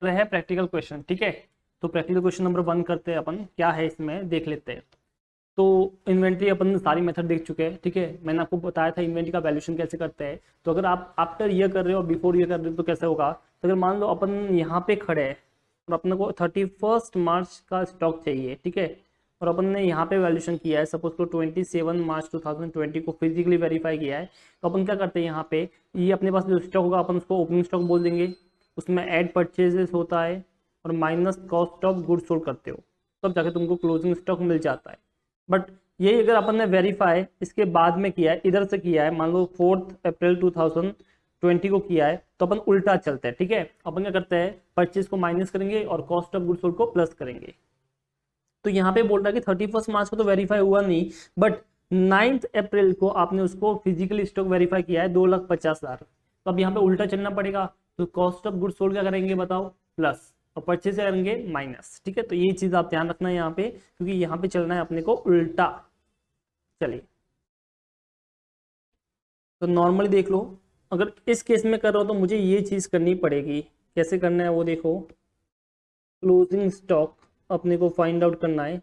है practical question. ठीक है, तो प्रैक्टिकल क्वेश्चन नंबर 1 करते हैं अपन। क्या है इसमें देख लेते हैं। तो इन्वेंट्री अपन सारी मेथड देख चुके हैं। ठीक है, मैंने आपको बताया था इन्वेंट्री का वैल्यूएशन कैसे करते हैं। तो अगर आप आफ्टर ईयर कर रहे हो बिफोर ईयर कर रहे हो तो कैसे होगा। तो अगर मान लो अपन यहाँ पे खड़े हैं और अपने को 31 मार्च का स्टॉक चाहिए। ठीक है, और अपन ने यहाँ पे वैल्यूएशन किया है, सपोज को 27 मार्च 2020 को फिजिकली वेरीफाई किया है। तो अपन क्या करते हैं, यहाँ पे ये अपने पास जो स्टॉक होगा अपन उसको ओपनिंग स्टॉक बोल देंगे, उसमें ऐड परचेजेस होता है और minus cost of goods sold करते हो, तब जाके तुमको क्लोजिंग स्टॉक मिल जाता है। बट यही अगर अपन ने वेरीफाई इसके बाद में किया है, इधर से किया है, मान लो 4 अप्रैल 2020 को किया है, तो अपन उल्टा चलते हैं। ठीक है, अपन क्या करते हैं, परचेज को माइनस करेंगे और कॉस्ट ऑफ गुड्स सोल्ड को प्लस करेंगे। तो यहाँ पे बोल रहा है कि 31 मार्च को तो वेरीफाई हुआ नहीं, बट 9 अप्रैल को आपने उसको फिजिकली स्टॉक वेरीफाई किया है 2,50,000। तो अब यहाँ पे उल्टा चलना पड़ेगा। तो कॉस्ट ऑफ गुड्स सोल्ड क्या करेंगे बताओ, प्लस, और परचेज करेंगे माइनस। ठीक है, तो ये चीज आप ध्यान रखना है यहाँ पे, क्योंकि यहाँ पे चलना है अपने को उल्टा। चलिए, तो नॉर्मली देख लो, अगर इस केस में कर रहा हो तो मुझे ये चीज करनी पड़ेगी। कैसे करना है वो देखो, क्लोजिंग स्टॉक अपने को फाइंड आउट करना है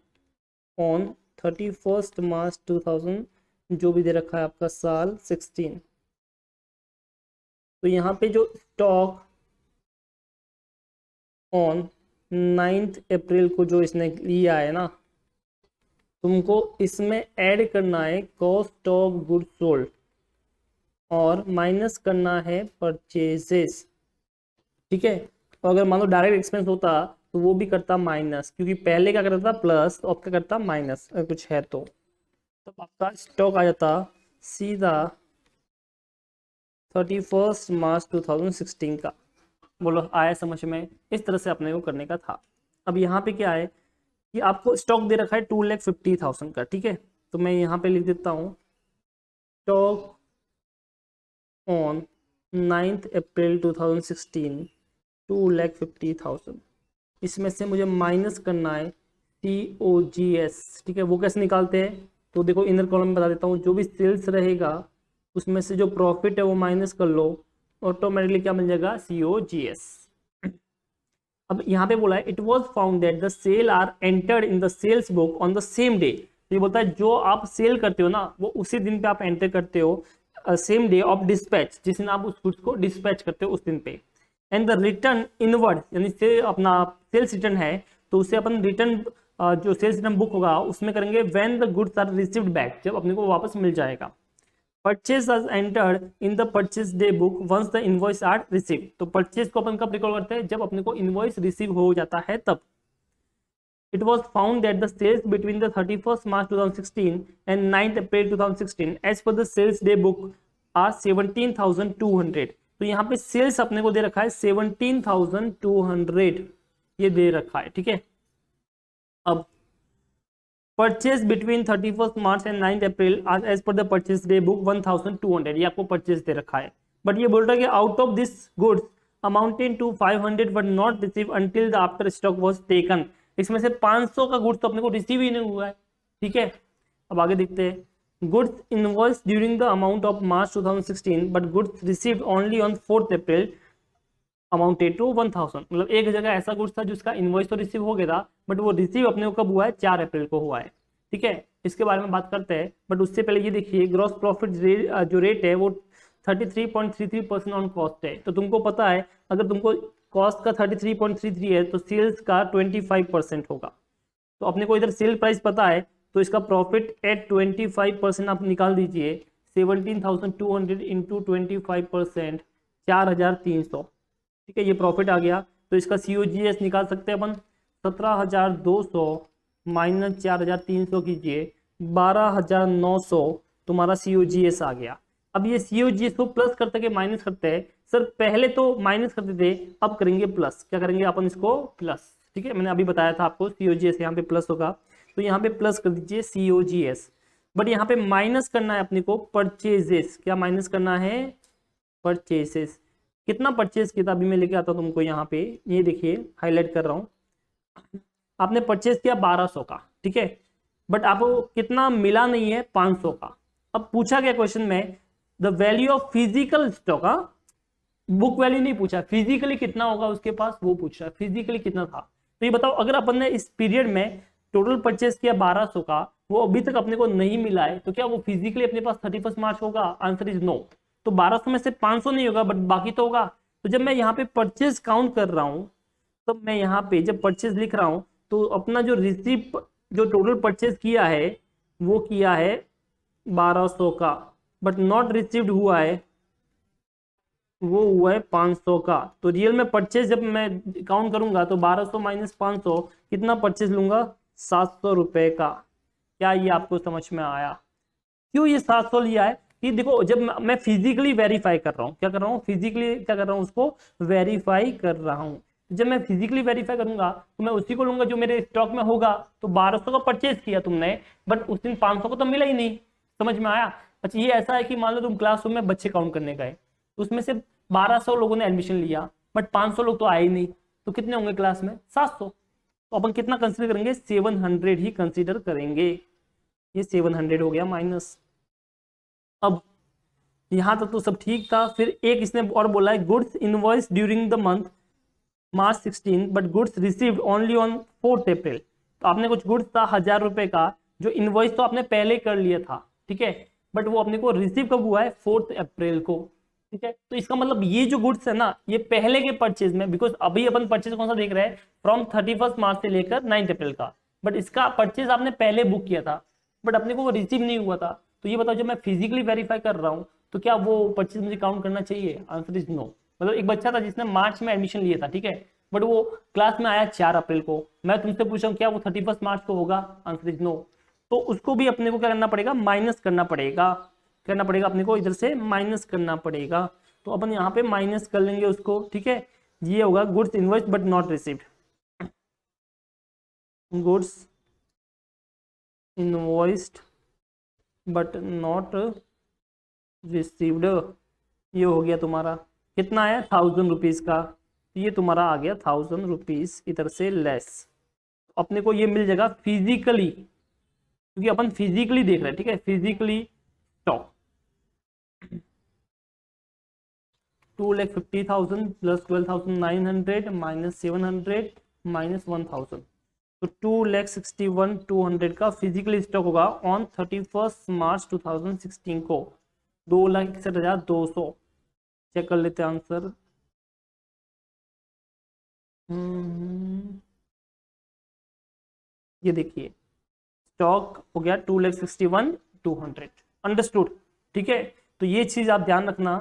ऑन 31 मार्च 2000, जो भी दे रखा है आपका साल 16। तो यहाँ पे जो स्टॉक ऑन 9 अप्रैल को जो इसने लिया है ना, तुमको इसमें ऐड करना है कॉस्ट ऑफ गुड्स सोल्ड और माइनस करना है परचेजेस। ठीक है, तो अगर मान लो डायरेक्ट एक्सपेंस होता तो वो भी करता माइनस, क्योंकि पहले क्या करता था प्लस, तो अब क्या करता माइनस अगर कुछ है तो आपका स्टॉक आ जाता सीधा 31 मार्च 2016 का। बोलो आया समझ में। इस तरह से अपने को करने का था। अब यहाँ पे क्या है कि आपको स्टॉक दे रखा है 2,50,000 का। ठीक है, तो मैं यहाँ पे लिख देता हूँ स्टॉक ऑन 9 अप्रैल 2016 2,50,000। इसमें से मुझे माइनस करना है COGS। ठीक है, वो कैसे निकालते हैं, तो देखो इनर कॉलम में बता देता हूँ। जो भी सेल्स रहेगा उसमें से जो प्रॉफिट है वो माइनस कर लो, ऑटोमेटिकली क्या मिल जाएगा, COGS। अब यहाँ पे बोला है it was found that the sale are entered in the sales book on the same day. ये बोलता है जो आप सेल करते हो ना वो उसी दिन पे आप एंटर करते हो, सेम डे ऑफ डिस्पैच, जिस दिन आप उस गुड्स को डिस्पैच करते हो उस दिन पे। एंड द रिटर्न इनवर्ड, यानी से अपना सेल्स रिटर्न है तो उसे अपन रिटर्न, जो सेल्स रिटर्न बुक होगा उसमें करेंगे when the goods are received back, जब अपने को वापस मिल जाएगा। Purchase as entered in the purchase day book once the invoice are received। तो परचेज को अपन कब रिकॉर्ड करते हैं, जब अपने को इनवॉइस रिसीव हो जाता है तब। It was found that the sales between the 31st March 2016 and 9th April 2016 as per the sales day book are 17,200। तो यहाँ पे सेल्स अपने को दे रखा है 17,200, ये दे रखा है। ठीक है, अब purchase between 31 March and 9 April as per the purchase day book 1200, ये आपको परचेज दे रखा है। बट ये बोल रहा है कि out of this goods amounting to 500 were not receive until the after stock was taken. इसमें से 500 का गुड्स तो अपने को रिसीव ही नहीं हुआ है। ठीक है, अब आगे देखते हैं। Goods invoice during the amount of March 2016 but goods received only on 4 April amounted to 1000। मतलब एक जगह ऐसा गुड्स था जिसका इनवॉइस तो रिसीव हो गया था, बट वो रिसीव अपने को कब हुआ है, 4 अप्रैल को हुआ है। ठीक है, इसके बारे में बात करते हैं, बट उससे पहले ये देखिए ग्रॉस प्रॉफिट जो रेट है वो 33.33% ऑन कॉस्ट है। तो तुमको पता है अगर तुमको कॉस्ट का 33.33 है तो सेल्स का 25% होगा। तो अपने को इधर सेल प्राइस पता है, तो इसका प्रॉफिट एट 25% आप निकाल दीजिए। 17,200 इंटू 25%, 4,300। ठीक है, ये प्रॉफिट आ गया। तो इसका COGS निकाल सकते हैं अपन, 17,200 माइनस 4,300 कीजिए, 12,900 तुम्हारा COGS आ गया। अब ये COGS को प्लस करते के माइनस करते हैं। सर पहले तो माइनस करते थे, अब करेंगे प्लस। क्या करेंगे अपन इसको, प्लस। ठीक है, मैंने अभी बताया था आपको COGS यहाँ पे प्लस होगा, तो यहाँ पे प्लस कर दीजिए COGS। बट यहाँ पे माइनस करना है अपने को परचेजेस। क्या माइनस करना है, परचेजेस। कितना परचेज किया था अभी मैं लेके आता हूं तुमको यहाँ पे, ये देखिए हाईलाइट कर रहा हूं। आपने परचेज किया 1200 का। ठीक है, बट आपको कितना मिला नहीं है, 500 का। अब पूछा गया क्वेश्चन में the value of physical stock, book value नहीं पूछा, फिजिकली कितना होगा उसके पास वो पूछ रहा है, फिजिकली कितना था। तो ये बताओ अगर अपन ने इस पीरियड में टोटल परचेस किया 1200 का, वो अभी तक अपने को नहीं मिला है, तो क्या वो फिजिकली अपने पास 31 मार्च होगा? Answer is no. तो 1200 में से 500 नहीं होगा बट बाकी तो होगा। तो जब मैं यहाँ पे परचेज काउंट कर रहा हूँ, तो मैं यहाँ पे जब परचेज लिख रहा हूँ तो अपना जो रिसीव जो टोटल परचेज किया है वो किया है 1200 का, बट नॉट रिसीव्ड हुआ है वो हुआ है 500 का। तो रियल में परचेज जब मैं काउंट करूंगा तो 1200 माइनस 500 कितना परचेज लूंगा? 700 रुपए का। क्या ये आपको समझ में आया? क्यों ये 700 लिया है? कि देखो जब मैं फिजिकली वेरीफाई कर रहा हूँ, क्या कर रहा हूँ? फिजिकली क्या कर रहा हूँ? उसको वेरीफाई कर रहा हूँ। जब मैं फिजिकली वेरीफाई करूंगा तो मैं उसी को लूंगा जो मेरे स्टॉक में होगा। तो 1200 का परचेज किया तुमने, बट उस दिन 500 को तो मिला ही नहीं। समझ में आया? अच्छा ये ऐसा है कि मान लो तुम क्लासरूम में बच्चे काउंट करने गए, तो उसमें से 1200 लोगों ने एडमिशन लिया, बट 500 लोग तो आए ही नहीं, तो कितने होंगे क्लास में? 700। तो अपन कितना कंसीडर करेंगे? 700 ही कंसीडर करेंगे। ये 700 हो गया माइनस। अब यहां तक तो सब ठीक था। फिर एक इसने और बोला है goods invoice during the month March 16 but goods received only on 4th अप्रैल। तो आपने कुछ गुड्स था 1000 रुपए का, जो इनवॉइस तो आपने पहले कर लिया था, ठीक है, बट वो अपने को रिसीव कब हुआ है? 4th अप्रैल को। ठीक है, तो इसका मतलब ये जो गुड्स है ना, ये पहले के परचेज में, बिकॉज अभी अपन परचेज कौन सा देख रहे हैं? फ्रॉम 31 मार्च से लेकर 9th अप्रैल का, बट इसका परचेज आपने पहले बुक किया था, बट अपने को वो रिसीव नहीं हुआ था। तो ये बताओ जब मैं फिजिकली वेरीफाई कर रहा हूँ तो क्या वो परचेज मुझे काउंट करना चाहिए? Answer is no. मतलब एक बच्चा था जिसने मार्च में एडमिशन लिया था, ठीक है, बट वो क्लास में आया 4 अप्रैल को, मैं तुमसे पूछ रहा हूँ क्या वो 31 मार्च को होगा? Answer is no. तो उसको भी अपने को क्या करना पड़ेगा? माइनस करना पड़ेगा। करना पड़ेगा अपने को, इधर से माइनस करना पड़ेगा। तो अपन यहाँ पे माइनस कर लेंगे उसको, ठीक है। ये होगा goods invoice but not received, goods invoiced but not received. ये हो गया तुम्हारा, कितना आया? 1000 रुपीज का। ये तुम्हारा आ गया 1000 रुपीज इधर से लेस। अपने को ये मिल जाएगा फिजिकली, क्योंकि अपन फिजिकली देख रहे हैं, ठीक है, physically stock 2,50,000 plus 12,900 minus 700 minus 1000, तो 2,61,200 का फिजिकली स्टॉक होगा ऑन 31 मार्च 2016 को। 2,61,200। चेक कर लेते हैं आंसर। ये देखिए स्टॉक हो गया 2,61,200। अंडरस्टूड? ठीक है, तो ये चीज आप ध्यान रखना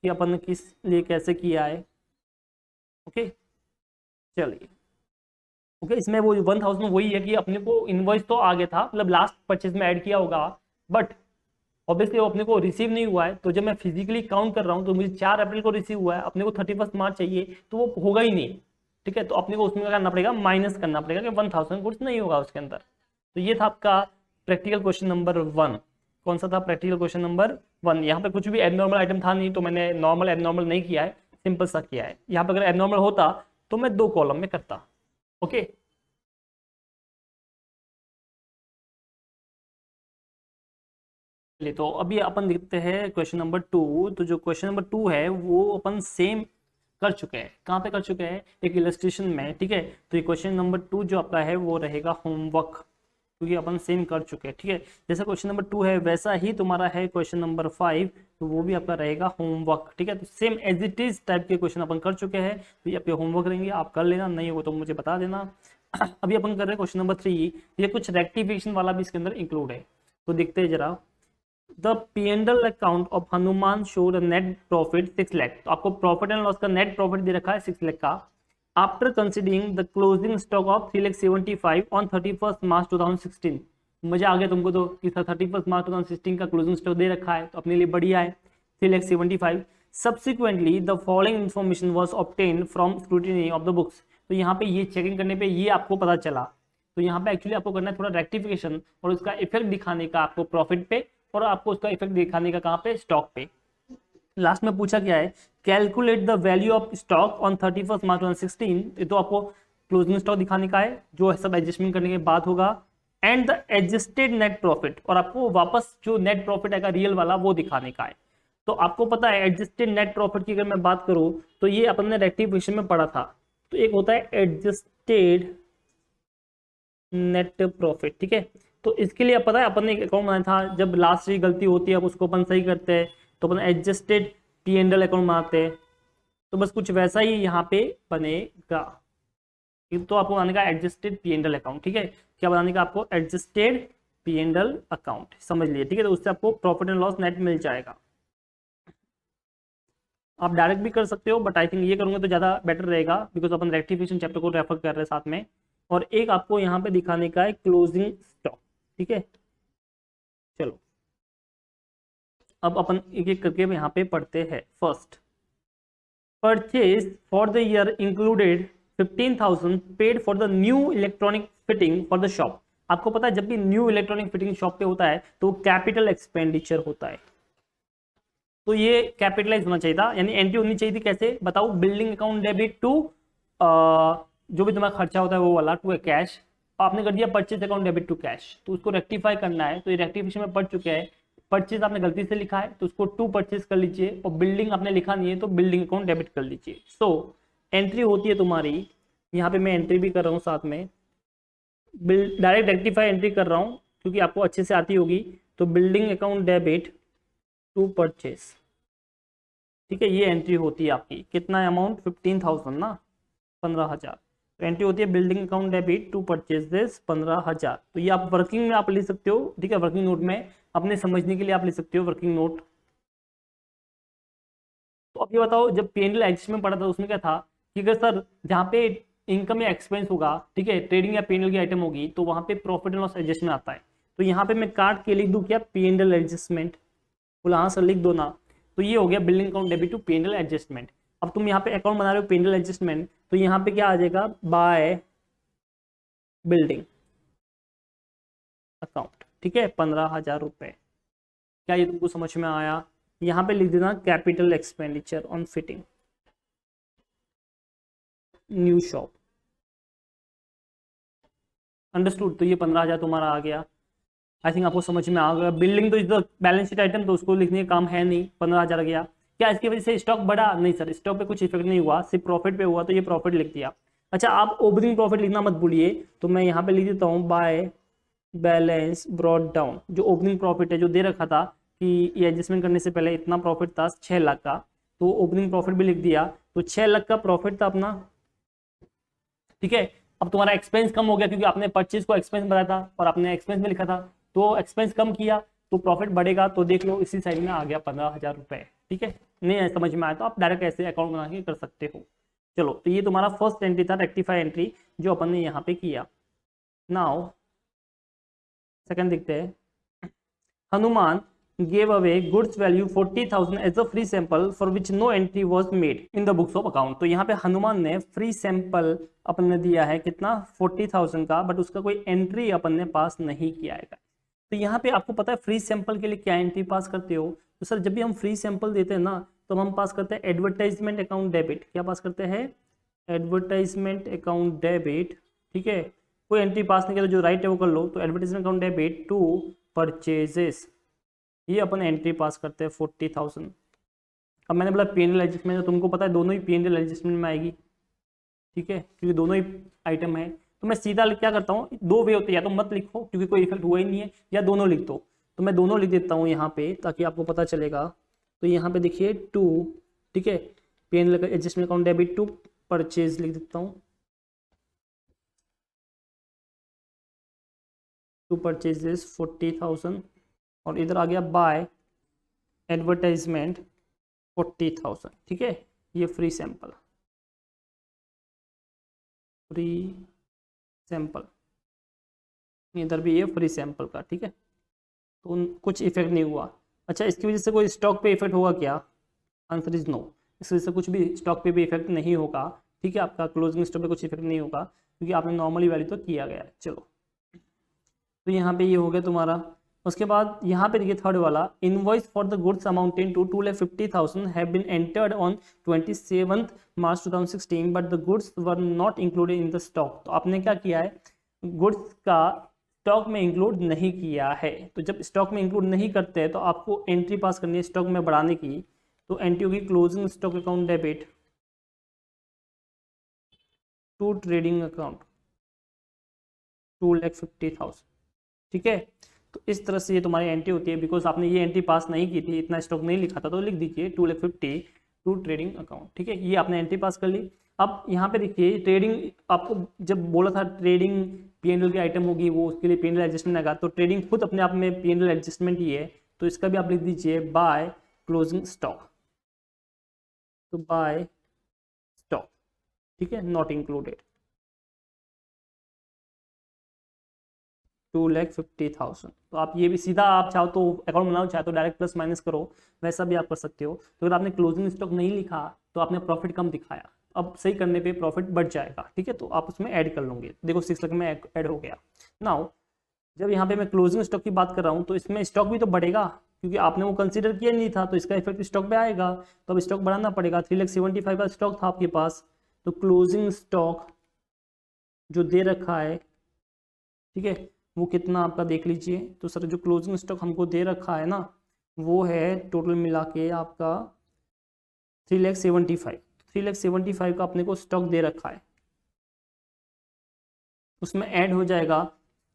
कि अपन ने किस लिए कैसे किया है। ओके चलिए, ओके इसमें वो 1000 वही है कि अपने को इनवॉइस तो आ गया था, मतलब लास्ट परचेज में ऐड किया होगा, बट ऑब्वियसली वो अपने को रिसीव नहीं हुआ है। तो जब मैं फिजिकली काउंट कर रहा हूँ तो मुझे 4 अप्रैल को रिसीव हुआ है, अपने को 31 मार्च चाहिए, तो वो होगा ही नहीं। ठीक है, तो अपने को उसमें क्या करना पड़ेगा? माइनस करना पड़ेगा कि 1000 गुड्स नहीं होगा उसके अंदर। तो ये था आपका प्रैक्टिकल क्वेश्चन नंबर 1। कौन सा था? Practical question number 1। यहाँ पे कुछ भी एबनॉर्मल आइटम था नहीं, तो मैंने नॉर्मल एबनॉर्मल नहीं किया है, सिंपल सा किया है। यहाँ पे अगर एबनॉर्मल होता तो मैं 2 कॉलम में करता। ओके तो अभी अपन देखते हैं क्वेश्चन नंबर 2। तो जो क्वेश्चन नंबर 2 है वो अपन सेम कर चुके हैं। कहाँ पे कर चुके हैं? एक इलस्ट्रेशन में, ठीक है। तो ये क्वेश्चन नंबर 2 जो आपका है वो रहेगा होमवर्क, क्योंकि अपन सेम कर चुके हैं, ठीक है। जैसा क्वेश्चन नंबर 2 है वैसा ही तुम्हारा है क्वेश्चन नंबर 5, तो वो भी आपका रहेगा होमवर्क, ठीक है। तो same as it is type के क्वेश्चन अपन कर चुके हैं, तो ये आपके होमवर्क रहेंगे, आप कर लेना, नहीं हो तो मुझे बता देना। अभी अपन कर रहे हैं क्वेश्चन नंबर 3। ये कुछ रेक्टिफिकेशन वाला भी इसके अंदर इंक्लूड है, तो देखते हैं जरा। The P&L account of Hanuman showed net profit 6 lakh. तो आपको प्रॉफिट एंड लॉस का नेट प्रॉफिट दे रखा है 6 लाख का। After considering the closing stock of 3,75,000 on 31 मार्च 2016। मजा आ गया तुमको तो कि 31 मार्च 2016 का क्लोजिंग स्टॉक दे रखा है, तो अपने लिए बढ़िया है। 3,75,000। Subsequently the following information was obtain from scrutiny of the books. तो यहाँ पे ये चेकिंग करने पे ये आपको पता चला। तो यहाँ पे एक्चुअली आपको करना है थोड़ा रेक्टिफिकेशन और उसका इफेक्ट दिखाने का आपको प्रॉफिट पे, और आपको उसका इफेक्ट दिखाने का कहाँ पे? स्टॉक पे। लास्ट में पूछा क्या है? Calculate the value of stock on 31 मार्च 2016। तो आपको क्लोजिंग स्टॉक दिखाने का है, जो सब एडजस्टमेंट करने के बाद होगा। And the adjusted net profit, और आपको वापस जो नेट प्रॉफिट आएगा रियल वाला वो दिखाने का है। तो आपको पता है एडजस्टेड नेट प्रॉफिट की अगर मैं बात करूं तो ये अपन ने रेक्टिफिकेशन में पढ़ा था। तो एक होता है एडजस्टेड नेट प्रॉफिट, ठीक है। तो इसके लिए पता है अपन ने एक अकाउंट बनाया था, जब लास्ट की गलती होती है अब उसको अपन सही करते हैं तो अपन एडजस्टेड P&L अकाउंट बनाते हैं। तो बस कुछ वैसा ही यहाँ पे बनेगा। तो आपको बनाने का एडजस्टेड P&L अकाउंट, ठीक है। क्या बनाने का आपको एडजस्टेड P&L अकाउंट, समझ लिए, ठीक है। तो उससे आपको प्रॉफिट एंड लॉस नेट मिल जाएगा। आप डायरेक्ट भी कर सकते हो बट आई थिंक ये करूंगा तो ज़्यादा बेटर रहेगा बिकॉज अपन रेक्टिफिकेशन चैप्टर को रेफर कर रहे हैं साथ में। और एक आपको यहाँ पे दिखाने का है क्लोजिंग स्टॉक, ठीक है। चलो अब अपन एक एक करके यहाँ पे पढ़ते हैं। First, purchase for the year included 15,000 paid for the new electronic fitting for the shop. आपको पता है जब भी न्यू इलेक्ट्रॉनिक फिटिंग शॉप पे होता है तो कैपिटल एक्सपेंडिचर होता है, तो ये कैपिटलाइज होना चाहिए था, यानी एंट्री होनी चाहिए थी। कैसे बताओ, बिल्डिंग अकाउंट डेबिट टू जो भी तुम्हारा खर्चा होता है वो वाला टू कैश, आपने कर दिया purchase account debit to cash, तो उसको रेक्टिफाई करना है। तो ये रेक्टिफिकेशन में पढ़ चुके हैं। परचेज आपने गलती से लिखा है तो उसको टू परचेज कर लीजिए, और बिल्डिंग आपने लिखा नहीं है तो बिल्डिंग अकाउंट डेबिट कर लीजिए। सो एंट्री होती है तुम्हारी, यहाँ पे मैं एंट्री भी कर रहा हूँ साथ में, डायरेक्ट रेक्टिफाई एंट्री कर रहा हूँ क्योंकि आपको अच्छे से आती होगी। तो building account debit to purchase, ठीक है, ये एंट्री होती है आपकी। कितना अमाउंट, 15,000 ना, 15,000। तो एंट्री होती है building account debit to purchases 15,000। तो ये आप वर्किंग में आप लिख सकते हो, ठीक है, वर्किंग नोट में अपने समझने के लिए आप लिख सकते हो वर्किंग नोट। तो अब ये बताओ, जब P&L एडजस्टमेंट पढ़ा था उसमें क्या था कि अगर सर जहाँ पे इनकम या एक्सपेंस होगा, ठीक है, ट्रेडिंग या P&L की आइटम होगी तो वहाँ पे प्रॉफिट एंड लॉस एडजस्टमेंट आता है। तो यहाँ पे मैं काट के लिख दूँ क्या, P&L एडजस्टमेंट। बोला हाँ सर लिख दो ना। तो ये हो गया building account debit to P&L adjustment. अब तुम यहाँ पे अकाउंट बना रहे हो P&L एडजस्टमेंट, तो यहाँ पे क्या आ जाएगा, बाय बिल्डिंग अकाउंट, ठीक है, 15,000 रुपए। क्या ये तुमको समझ में आया? यहाँ पे लिख देना capital expenditure on fitting new shop. Understood? तो ये 15,000 तुम्हारा आ गया। आई थिंक आपको समझ में आ गया। बिल्डिंग तो is the balance sheet item, तो उसको लिखने का काम है नहीं। 15,000 गया। क्या इसकी वजह से स्टॉक बढ़ा? नहीं सर, स्टॉक पे कुछ इफेक्ट नहीं हुआ, सिर्फ प्रॉफिट पे हुआ, तो ये प्रॉफिट लिख दिया। अच्छा, आप ओपनिंग प्रॉफिट लिखना मत भूलिए, तो मैं यहाँ पे लिख देता हूँ बाय बैलेंस ब्रॉड डाउन। जो ओपनिंग प्रॉफिट है जो दे रखा था कि ये एडजस्टमेंट करने से पहले इतना प्रॉफिट था 6 लाख का, तो ओपनिंग प्रॉफिट भी लिख दिया। तो 6 लाख का प्रॉफिट था अपना, ठीक है। अब तुम्हारा एक्सपेंस कम हो गया क्योंकि आपने परचेज को एक्सपेंस बताया था और आपने एक्सपेंस में लिखा था, तो एक्सपेंस कम किया तो प्रॉफिट बढ़ेगा। तो देख लो इसी साइड में आ गया 15,000 रुपए, ठीक है। नहीं समझ में आया तो आप डायरेक्ट ऐसे अकाउंट बना के कर सकते हो। चलो, तो ये तुम्हारा फर्स्ट एंट्री था, रेक्टिफाई एंट्री, जो अपन ने यहाँ पे किया। नाउ सेकंड देखते हैं। Hanuman gave away goods value 40,000 as a free sample for which no entry was made in the books of account। तो यहाँ पे हनुमान ने फ्री सैंपल अपन ने दिया है कितना, 40,000 का, बट उसका कोई एंट्री अपन ने पास नहीं किया है। तो यहाँ पे आपको पता है फ्री सैंपल के लिए क्या एंट्री पास करते हो? तो सर जब भी हम फ्री सैंपल देते हैं ना तो हम पास करते हैं एडवर्टाइजमेंट अकाउंट डेबिट। क्या पास करते हैं? एडवर्टाइजमेंट अकाउंट डेबिट, ठीक है। कोई एंट्री पास नहीं किया तो जो राइट है वो कर लो। तो advertisement account debit to purchases, ये अपन एंट्री पास करते हैं 40,000। अब मैंने बोला P&L एडजस्टमेंट, तो तुमको पता है दोनों ही P&L एडजस्टमेंट में आएगी, ठीक है, क्योंकि दोनों ही आइटम है। तो मैं सीधा क्या करता हूँ, दो वे होते हैं, या तो मत लिखो क्योंकि कोई इफेक्ट हुआ ही नहीं है, या दोनों लिख दो। तो मैं दोनों लिख देता हूँ यहाँ पे ताकि आपको पता चलेगा। तो यहाँ पे देखिए टू, ठीक है, P&L adjustment account debit to purchase लिख देता हूँ, टू परचेजेस 40,000, और इधर आ गया बाय एडवर्टाइजमेंट 40,000, ठीक है। ये फ्री सैंपल, फ्री सैंपल, इधर भी ये फ्री सैंपल का, ठीक है। तो कुछ इफेक्ट नहीं हुआ। अच्छा, इसकी वजह से कोई स्टॉक पे इफेक्ट होगा क्या? Answer is no. इस वजह से कुछ भी स्टॉक पे भी इफेक्ट नहीं होगा, ठीक है। आपका क्लोजिंग स्टॉक पे कुछ इफेक्ट नहीं होगा क्योंकि आपने नॉर्मली वैल्यू तो किया गया है। चलो, तो यहाँ पे ये हो गया तुम्हारा। उसके बाद यहाँ पे देखिए थर्ड वाला, invoice for the goods amounting to 2,50,000 have been entered on 27 March 2016 but the goods were not included in the stock. तो आपने क्या किया है, गुड्स का स्टॉक में इंक्लूड नहीं किया है। तो जब स्टॉक में इंक्लूड नहीं करते हैं तो आपको एंट्री पास करनी है स्टॉक में बढ़ाने की। तो एंट्री होगी closing stock account debit to trading account 2,50,000। ठीक है, तो इस तरह से ये तुम्हारी एंट्री होती है। बिकॉज आपने ये एंट्री पास नहीं की थी, इतना स्टॉक नहीं लिखा था, तो लिख दीजिए 2,50,000 टू ट्रेडिंग अकाउंट। ठीक है, ये आपने एंट्री पास कर ली। अब यहाँ पे देखिए ट्रेडिंग, आपको जब बोला था ट्रेडिंग P&L की आइटम होगी, वो उसके लिए P&L एडजस्टमेंट आएगा। तो ट्रेडिंग खुद अपने आप में P&L एडजस्टमेंट ही है, तो इसका भी आप लिख दीजिए बाय क्लोजिंग स्टॉक। तो बाय स्टॉक, ठीक है, नॉट इंक्लूडेड 2,50,000। तो आप ये भी सीधा, आप चाहो तो अकाउंट बनाओ, चाहे तो डायरेक्ट प्लस माइनस करो, वैसा भी आप कर सकते हो। तो अगर आपने क्लोजिंग स्टॉक नहीं लिखा तो आपने प्रॉफिट कम दिखाया, अब सही करने पे प्रॉफिट बढ़ जाएगा। ठीक है, तो आप उसमें ऐड कर लोगे। देखो 6 लाख में ऐड हो गया। नाउ जब यहाँ पे मैं क्लोजिंग स्टॉक की बात कर रहा हूँ तो इसमें स्टॉक भी तो बढ़ेगा, क्योंकि आपने वो कंसीडर किया नहीं था, तो इसका इफेक्ट स्टॉक पे आएगा। तो अब स्टॉक बढ़ाना पड़ेगा। 3,75,000 का स्टॉक था आपके पास, तो क्लोजिंग स्टॉक जो दे रखा है, ठीक है, वो कितना आपका देख लीजिए। तो सर जो क्लोजिंग स्टॉक हमको दे रखा है ना, वो है टोटल मिला के आपका 3,75,000। 3,75,000 का अपने को स्टॉक दे रखा है, उसमें ऐड हो जाएगा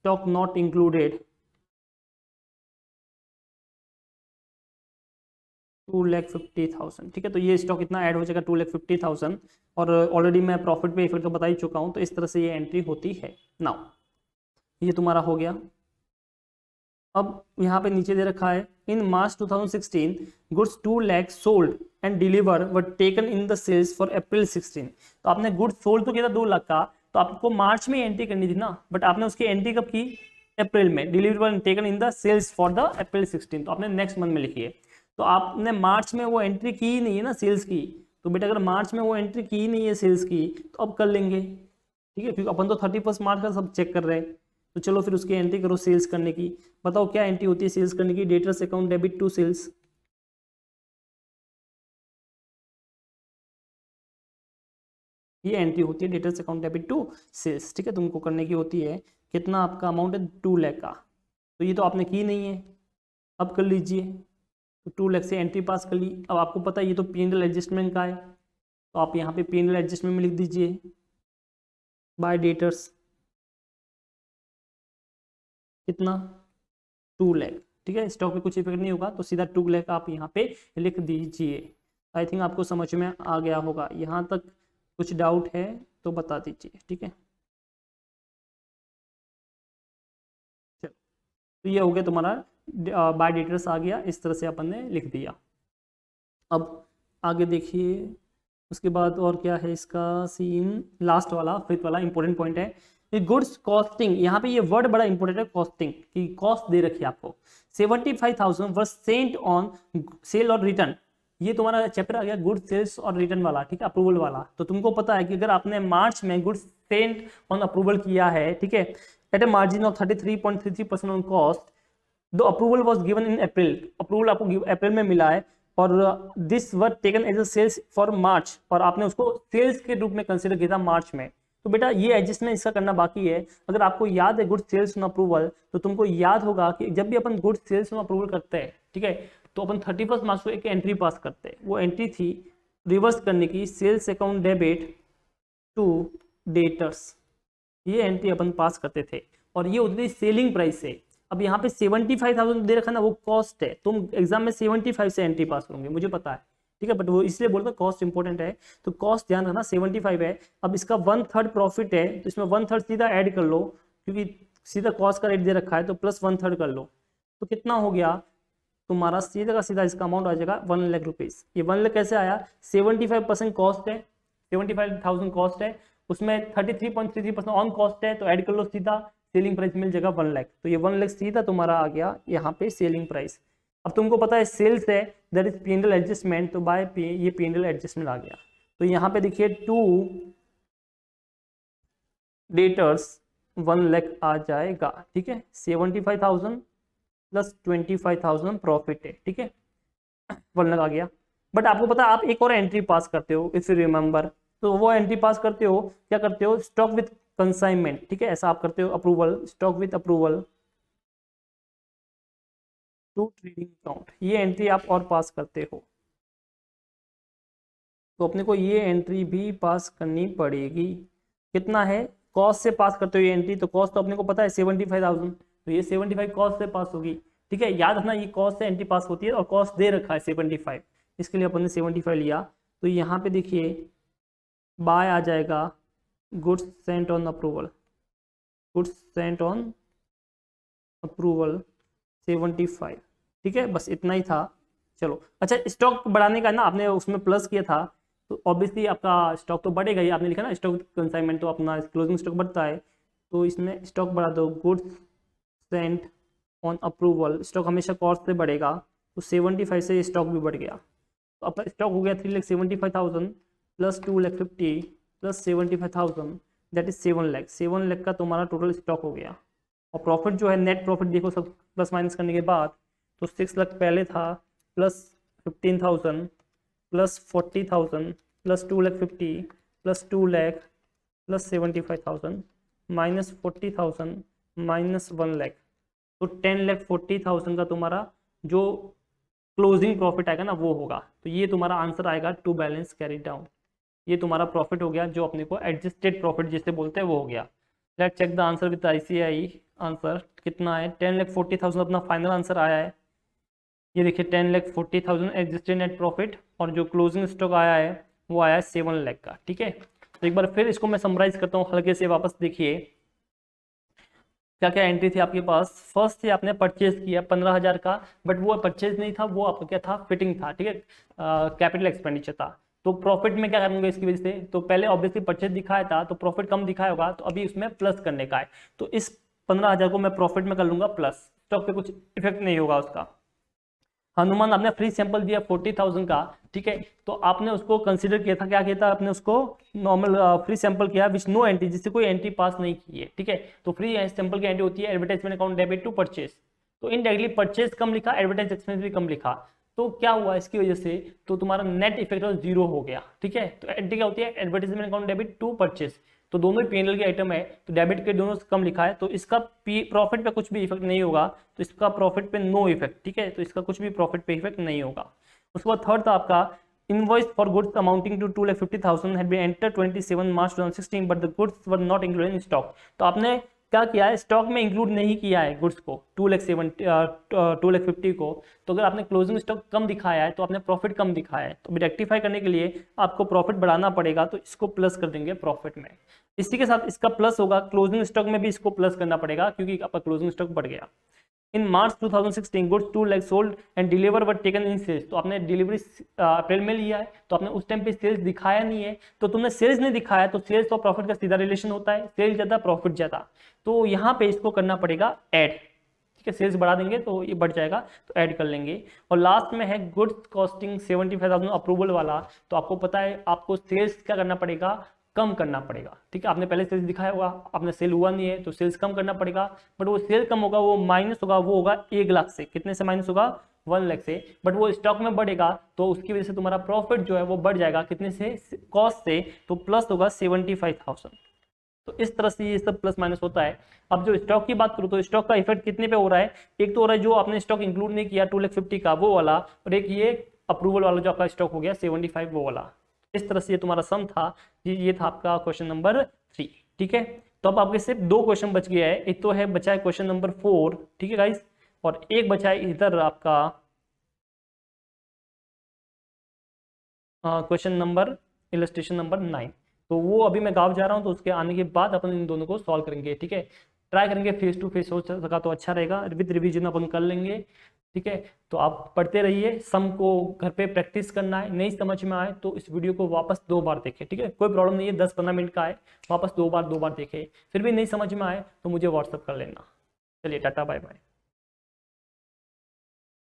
स्टॉक नॉट इंक्लूडेड 2,50,000। ठीक है, तो ये स्टॉक इतना ऐड हो जाएगा 2,50,000, और ऑलरेडी मैं प्रॉफिट पे इफेक्ट तो बता ही चुका हूँ। तो इस तरह से ये एंट्री होती है। नाउ ये तुम्हारा हो गया। अब यहाँ पे नीचे दे रखा है in March 2016 goods 2 lakh sold and delivered were taken in the sales for April 16। तो आपने गुड्स सोल्ड तो किया था 2 लाख का, तो आपको मार्च में एंट्री करनी थी ना, बट आपने उसकी एंट्री कब की? अप्रैल में। Delivered were taken in the sales for the April 16, तो आपने नेक्स्ट मंथ में लिखी है। तो आपने मार्च में वो एंट्री की ही नहीं है ना सेल्स की। तो बेटा अगर मार्च में वो एंट्री की ही नहीं है सेल्स की, तो अब कर लेंगे। ठीक है, क्योंकि अपन तो 31 मार्च का सब चेक कर रहे हैं। तो चलो फिर उसकी एंट्री करो सेल्स करने की। बताओ क्या एंट्री होती है सेल्स करने की? Debtors account debit to sales. ये एंट्री होती है debtors account debit to sales. ठीक है, तुमको करने की होती है। कितना आपका अमाउंट है? 2 लाख का। तो ये तो आपने की नहीं है, अब कर लीजिए। तो 2 लाख से एंट्री पास कर ली। अब आपको पता है ये तो P&L एडजस्टमेंट का है, तो आप यहाँ पे P&L एडजस्टमेंट में लिख दीजिए बाय डेटर्स कितना? 2 लाख। ठीक है, स्टॉक पे कुछ इफेक्ट नहीं होगा, तो सीधा 2 लाख आप यहाँ पे लिख दीजिए। आई थिंक आपको समझ में आ गया होगा। यहाँ तक कुछ डाउट है तो बता दीजिए। ठीक है, चलो, तो ये हो गया तुम्हारा बाय डेटर्स आ गया। इस तरह से अपन ने लिख दिया। अब आगे देखिए, उसके बाद और क्या है इसका सीन? लास्ट वाला, फिफ्थ वाला इंपॉर्टेंट पॉइंट है ये गुड्स कॉस्टिंग। यहाँ पे ये वर्ड बड़ा इंपॉर्टेंट है, कॉस्टिंग की। कॉस्ट दे रखी है आपको 75,000 वर सेंट ऑन सेल और रिटर्न। ये तुम्हारा चैप्टर आ गया गुड्स सेल्स और रिटर्न वाला। ठीक है, अप्रूवल वाला। तो तुमको पता है कि अगर आपने मार्च में गुड्स सेंट ऑन अप्रूवल किया है, ठीक है, at a margin of 33.33% on cost, the approval was given in April. Approval आपको अप्रैल में मिला है, और this were taken as a sales for March, और आपने उसको सेल्स के रूप में कंसीडर किया था मार्च में। तो बेटा ये एडजस्टमेंट इसका करना बाकी है। अगर आपको याद है गुड सेल्स ऑन अप्रूवल, तो तुमको याद होगा कि जब भी अपन गुड सेल्स ऑन अप्रूवल करते हैं, ठीक है, तो अपन 31 मार्च को एक एंट्री पास करते हैं। वो एंट्री थी रिवर्स करने की, sales account debit to debtors. ये एंट्री अपन पास करते थे, और ये होती थी सेलिंग प्राइस से। अब यहाँ पे 75,000 दे रखा ना, वो कॉस्ट है। तुम एग्जाम में 75 से एंट्री पास करोगे, मुझे पता है। ठीक है, बट वो इसलिए बोलता कॉस्ट इंपॉर्टेंट है, तो कॉस्ट ध्यान रखना 75 है। अब इसका 1/3 प्रॉफिट है, तो इसमें 1/3 सीधा ऐड कर लो, क्योंकि सीधा कॉस्ट का रेट दे रखा है, तो प्लस 1/3 कर लो। तो कितना हो गया तुम्हारा? सीधा का सीधा इसका अमाउंट आ जाएगा 1 लाख रुपीज। ये 1 लाख कैसे आया? 75% कॉस्ट है, 75,000 कॉस्ट है, उसमें 33.33% ऑन कॉस्ट है, तो ऐड कर लो सीधा, सेलिंग प्राइस मिल जाएगा 1 लाख। तो ये 1 लाख सीधा तुम्हारा आ गया यहाँ पे सेलिंग प्राइस। अब तुमको पता है सेल्स है, दैट इज P&L एडजस्टमेंट, तो बाय ये P&L एडजस्टमेंट आ गया। तो यहाँ पे देखिए टू डेटर्स 1 लाख आ जाएगा। ठीक है, 75,000 प्लस 25,000 प्रॉफिट है। ठीक है, 1 लाख आ गया। बट आपको पता है आप एक और एंट्री पास करते हो, इफ यू रिमेंबर, तो वो एंट्री पास करते हो, क्या करते हो, स्टॉक विथ कंसाइनमेंट, ठीक है, ऐसा आप करते हो, approval, stock with approval to trading account, ये एंट्री आप और पास करते हो। तो अपने को ये एंट्री भी पास करनी पड़ेगी। कितना है, कॉस्ट से पास करते हो ये एंट्री, तो कॉस्ट तो अपने को पता है 75,000, तो ये 75 कॉस्ट से पास होगी, ठीक है, याद रखना ये कॉस्ट से एंट्री पास होती है और कॉस्ट दे रखा है 75, इसके लिए अपन ने 75 लिया। तो यहाँ पे देखिए बाय आ जाएगा goods Saint on approval, goods Saint on approval 75, ठीक है, बस इतना ही था। चलो अच्छा, स्टॉक बढ़ाने का ना आपने उसमें प्लस किया था, तो ऑब्वियसली आपका स्टॉक तो बढ़ेगा ही, आपने लिखा ना स्टॉक कंसाइनमेंट, तो अपना क्लोजिंग स्टॉक बढ़ता है, तो इसमें स्टॉक बढ़ा दो, goods Saint on approval, stock हमेशा कॉस्ट से बढ़ेगा, तो 75 से स्टॉक भी बढ़ गया, तो अपना स्टॉक हो गया 3,75,000 plus 2,50,000 plus 75,000, that is 7 lakh, 7 lakh का तुम्हारा टोटल स्टॉक हो गया। और प्रॉफिट जो है, नेट प्रॉफिट देखो सब प्लस माइनस करने के बाद, तो 6 लाख पहले था, plus 15,000 plus 40,000 plus 2,50,000 plus 2 lakh plus 75,000 minus 40,000 minus 1 lakh, तो 10,40,000 का तुम्हारा जो क्लोजिंग प्रॉफिट आएगा ना वो होगा। तो ये तुम्हारा आंसर आएगा टू बैलेंस कैरी डाउन, ये तुम्हारा प्रॉफिट हो गया, जो अपने को एडजस्टेड प्रॉफिट जिसे बोलते हैं वो हो गया। Let check the answer with ICAI, answer कितना है, 10,40,000 अपना फाइनल आंसर आया है, ये देखिए 10,40,000 एडजस्टेड नेट प्रॉफिट, और जो क्लोजिंग स्टॉक आया है वो आया है 7 लाख का, ठीक है। तो एक बार फिर इसको मैं समराइज करता हूँ हल्के से, वापस देखिए क्या क्या एंट्री थी आपके पास। फर्स्ट थी आपने परचेज किया 15,000 का, बट वो परचेज नहीं था, वो आपका क्या था, फिटिंग था, ठीक है, कैपिटल एक्सपेंडिचर था। तो प्रॉफिट में क्या करूंगा इसकी वजह से, तो पहले ऑब्वियसली परचेज दिखाया था तो प्रॉफिट कम दिखाया होगा, तो अभी उसमें प्लस करने का है, तो इस 15,000 को मैं प्रॉफिट में कर लूंगा प्लस, स्टॉक पे कुछ इफेक्ट नहीं होगा उसका। हनुमान आपने फ्री सैंपल दिया 40,000 का, ठीक है, तो आपने उसको कंसीडर किया था, क्या किया था आपने उसको, नॉर्मल फ्री सैंपल किया विच नो एंट्री, जिससे कोई एंट्री पास नहीं की है, ठीक है। तो फ्री सैंपल की एंट्री होती है advertisement account debit to purchase, तो इनडायरेक्टली परचेज कम लिखा, एडवर्टाइज एक्सपेंस भी कम लिखा, तो क्या हुआ इसकी वजह से, तो तुम्हारा नेट इफेक्ट जीरो हो गया, ठीक है। तो एंट्री क्या होती है, advertisement account debit to purchase, तो दोनों ही पीएनएल के आइटम है, तो डेबिट के दोनों कम लिखा है, तो इसका प्रॉफिट पे कुछ भी इफेक्ट नहीं होगा, तो इसका प्रॉफिट पे नो इफेक्ट, ठीक है, तो इसका कुछ भी प्रॉफिट पे इफेक्ट नहीं होगा। उसके बाद थर्ड था आपका invoice for goods amounting to 2,50,000 had been entered 27 March 2016 but the goods were not included in stock, तो आपने क्या किया है, स्टॉक में इंक्लूड नहीं किया है गुड्स को 2,50,000 को, तो अगर आपने क्लोजिंग स्टॉक कम दिखाया है तो आपने प्रॉफिट कम दिखाया है, तो रेक्टिफाई करने के लिए आपको प्रॉफिट बढ़ाना पड़ेगा, तो इसको प्लस कर देंगे प्रॉफिट में। इसी के साथ इसका प्लस होगा, क्लोजिंग स्टॉक में भी इसको प्लस करना पड़ेगा क्योंकि आपका क्लोजिंग स्टॉक बढ़ गया। In March 2016 goods 2 lakh sold and delivered were taken in sales, तो आपने डिलीवरी अप्रैल में लिया है, तो आपने उस टाइम पे सेल्स दिखाया नहीं है, तो तुमने सेल्स नहीं दिखाया, तो सेल्स और प्रॉफिट का सीधा रिलेशन होता है, सेल्स ज्यादा प्रॉफिट ज्यादा, तो यहाँ पे इसको करना पड़ेगा ऐड, ठीक है, सेल्स बढ़ा देंगे तो ये बढ़ जाएगा, तो ऐड कर लेंगे। और लास्ट में है गुड्स कॉस्टिंग 75,000 अप्रूवल वाला, तो आपको पता है आपको सेल्स क्या करना पड़ेगा, कम करना पड़ेगा, ठीक है, आपने पहले सेल्स दिखाया होगा, आपने सेल हुआ नहीं है तो सेल्स कम करना पड़ेगा, बट वो सेल कम होगा, वो माइनस होगा, वो होगा 1 लाख से, कितने से माइनस होगा, 1 लाख से, बट वो स्टॉक में बढ़ेगा तो उसकी वजह से तुम्हारा प्रॉफिट जो है वो बढ़ जाएगा, कितने से, कॉस्ट से, तो प्लस होगा 75,000। तो इस तरह से ये सब प्लस माइनस होता है। अब जो स्टॉक की बात करूँ तो स्टॉक का इफेक्ट कितने पे हो रहा है, एक तो हो रहा है जो आपने स्टॉक इंक्लूड नहीं किया 2,50,000 का वो वाला, और एक ये अप्रूवल वाला जो आपका स्टॉक हो गया 75 वो वाला। इस तरह से ये तुम्हारा सम था, ये था आपका क्वेश्चन नंबर 3, ठीक है। तो अब आपके सिर्फ 2 क्वेश्चन बच गया है, एक तो है बचा है क्वेश्चन नंबर 4, ठीक है गाइस, और एक बचा है इधर आपका क्वेश्चन नंबर इलस्ट्रेशन नंबर 9, तो वो अभी मैं गाँव जा रहा हूँ, तो उसके आने के बाद अपन इन दोनों को सॉल्व करेंगे, ठीक है। ट्राई करेंगे फेस टू फेस, हो सका तो अच्छा रहेगा, विद रिवीजन अपन कर लेंगे, ठीक है। तो आप पढ़ते रहिए, सम को घर पे प्रैक्टिस करना है, नहीं समझ में आए तो इस वीडियो को वापस 2 बार देखें, ठीक है, कोई प्रॉब्लम नहीं है, 10-15 मिनट का है, वापस 2 बार देखें, फिर भी नहीं समझ में आए तो मुझे व्हाट्सअप कर लेना। चलिए टाटा बाय बाय।